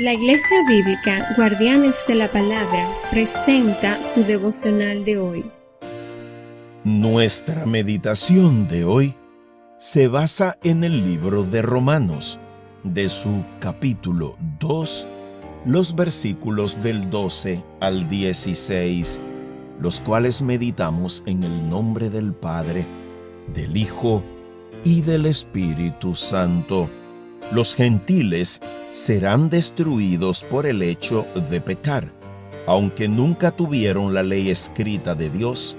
La Iglesia Bíblica Guardianes de la Palabra presenta su devocional de hoy. Nuestra meditación de hoy se basa en el libro de Romanos, de su capítulo 2, los versículos del 12 al 16, los cuales meditamos en el nombre del Padre, del Hijo y del Espíritu Santo. Los gentiles serán destruidos por el hecho de pecar, aunque nunca tuvieron la ley escrita de Dios,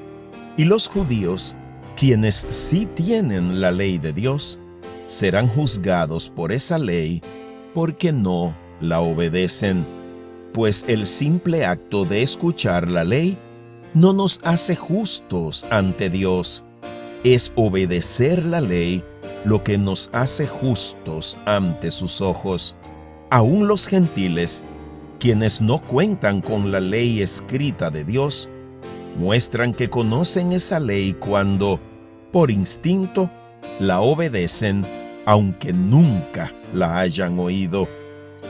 y los judíos, quienes sí tienen la ley de Dios, serán juzgados por esa ley porque no la obedecen, pues el simple acto de escuchar la ley no nos hace justos ante Dios. Es obedecer la ley lo que nos hace justos ante sus ojos. Aún los gentiles, quienes no cuentan con la ley escrita de Dios, muestran que conocen esa ley cuando, por instinto, la obedecen, aunque nunca la hayan oído.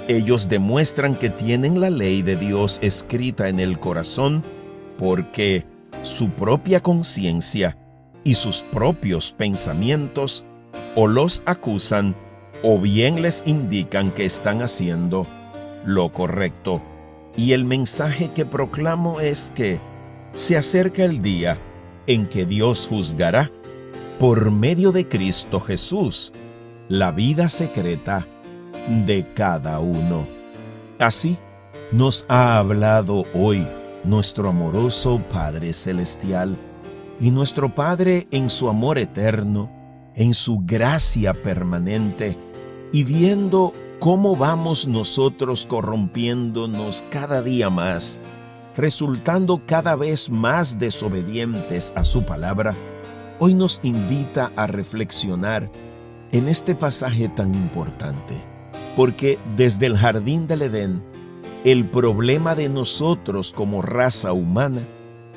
Ellos demuestran que tienen la ley de Dios escrita en el corazón porque su propia conciencia y sus propios pensamientos o los acusan o bien les indican que están haciendo lo correcto. Y el mensaje que proclamo es que se acerca el día en que Dios juzgará, por medio de Cristo Jesús, la vida secreta de cada uno. Así nos ha hablado hoy nuestro amoroso Padre Celestial, y nuestro Padre en su amor eterno, en su gracia permanente, y viendo cómo vamos nosotros corrompiéndonos cada día más, resultando cada vez más desobedientes a su palabra, hoy nos invita a reflexionar en este pasaje tan importante, porque desde el jardín del Edén, el problema de nosotros como raza humana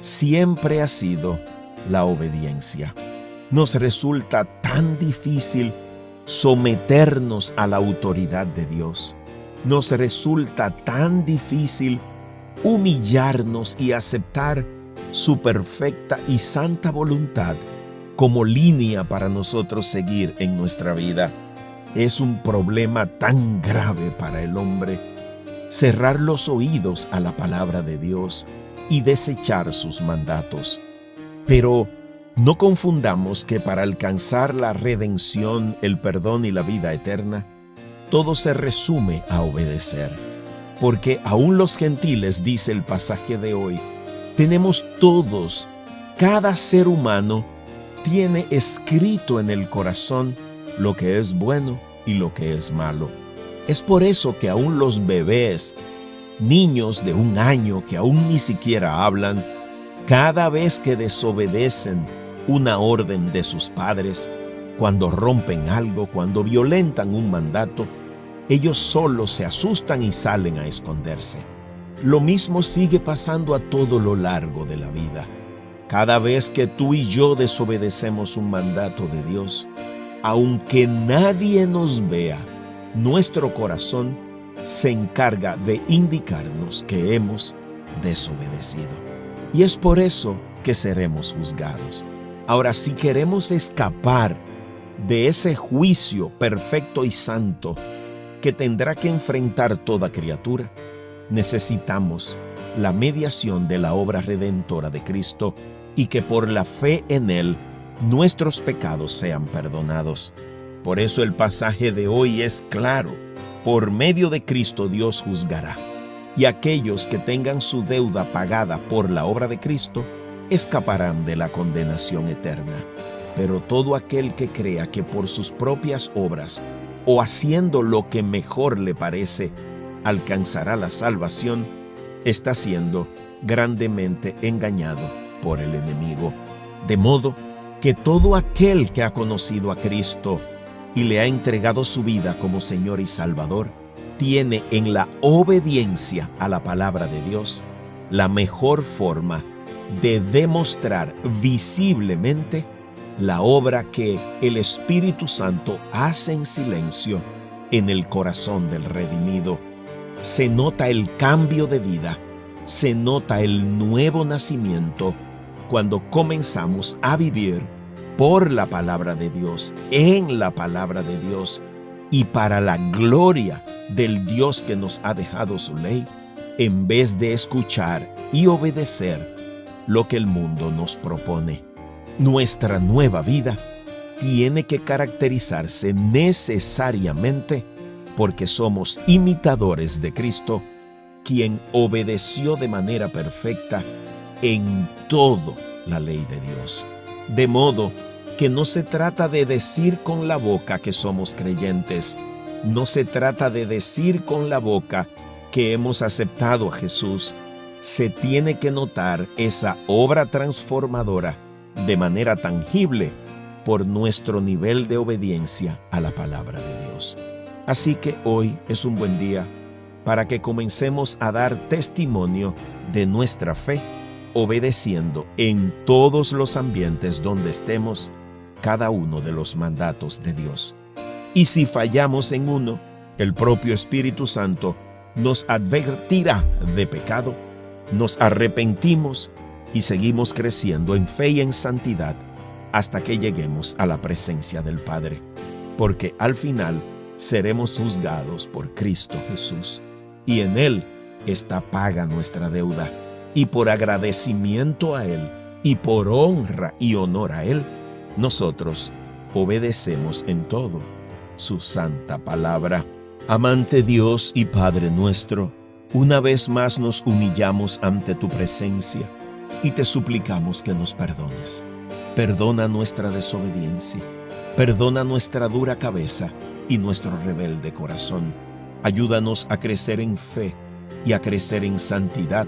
siempre ha sido la obediencia. Nos resulta tan difícil someternos a la autoridad de Dios. Nos resulta tan difícil humillarnos y aceptar su perfecta y santa voluntad como línea para nosotros seguir en nuestra vida. Es un problema tan grave para el hombre cerrar los oídos a la palabra de Dios y desechar sus mandatos. Pero no confundamos que para alcanzar la redención, el perdón y la vida eterna, todo se resume a obedecer. Porque aún los gentiles, dice el pasaje de hoy, tenemos todos, cada ser humano tiene escrito en el corazón lo que es bueno y lo que es malo. Es por eso que aún los bebés, niños de 1 año que aún ni siquiera hablan, cada vez que desobedecen una orden de sus padres, cuando rompen algo, cuando violentan un mandato, ellos solos se asustan y salen a esconderse. Lo mismo sigue pasando a todo lo largo de la vida. Cada vez que tú y yo desobedecemos un mandato de Dios, aunque nadie nos vea, nuestro corazón se encarga de indicarnos que hemos desobedecido. Y es por eso que seremos juzgados. Ahora, si queremos escapar de ese juicio perfecto y santo que tendrá que enfrentar toda criatura, necesitamos la mediación de la obra redentora de Cristo y que por la fe en Él nuestros pecados sean perdonados. Por eso el pasaje de hoy es claro: por medio de Cristo Dios juzgará, y aquellos que tengan su deuda pagada por la obra de Cristo escaparán de la condenación eterna. Pero todo aquel que crea que por sus propias obras o haciendo lo que mejor le parece alcanzará la salvación, está siendo grandemente engañado por el enemigo. De modo que todo aquel que ha conocido a Cristo y le ha entregado su vida como Señor y Salvador, tiene en la obediencia a la palabra de Dios la mejor forma de demostrar visiblemente la obra que el Espíritu Santo hace en silencio en el corazón del redimido. se nota el cambio de vida, se nota el nuevo nacimiento cuando comenzamos a vivir por la palabra de Dios, en la palabra de Dios y para la gloria del Dios que nos ha dejado su ley, en vez de escuchar y obedecer lo que el mundo nos propone. Nuestra nueva vida tiene que caracterizarse necesariamente porque somos imitadores de Cristo, quien obedeció de manera perfecta en todo la ley de Dios. De modo que no se trata de decir con la boca que somos creyentes, no se trata de decir con la boca que hemos aceptado a Jesús. Se tiene que notar esa obra transformadora de manera tangible por nuestro nivel de obediencia a la palabra de Dios. Así que hoy es un buen día para que comencemos a dar testimonio de nuestra fe, obedeciendo en todos los ambientes donde estemos cada uno de los mandatos de Dios. Y si fallamos en uno, el propio Espíritu Santo nos advertirá de pecado, nos arrepentimos y seguimos creciendo en fe y en santidad hasta que lleguemos a la presencia del Padre, porque al final seremos juzgados por Cristo Jesús, y en Él está paga nuestra deuda, y por agradecimiento a Él, y por honra y honor a Él, nosotros obedecemos en todo su santa palabra. Amante Dios y Padre nuestro, una vez más nos humillamos ante tu presencia y te suplicamos que nos perdones. Perdona nuestra desobediencia, perdona nuestra dura cabeza y nuestro rebelde corazón. Ayúdanos a crecer en fe y a crecer en santidad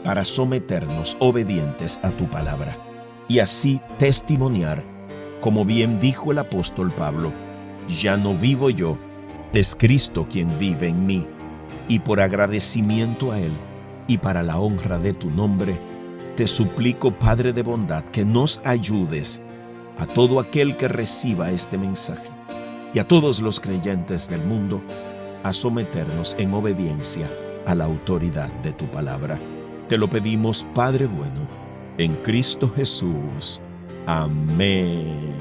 para someternos obedientes a tu palabra y así testimoniar, como bien dijo el apóstol Pablo: ya no vivo yo, es Cristo quien vive en mí, y por agradecimiento a Él y para la honra de tu nombre, te suplico, Padre de bondad, que nos ayudes a todo aquel que reciba este mensaje y a todos los creyentes del mundo a someternos en obediencia a la autoridad de tu palabra. Te lo pedimos, Padre bueno, en Cristo Jesús. Amén.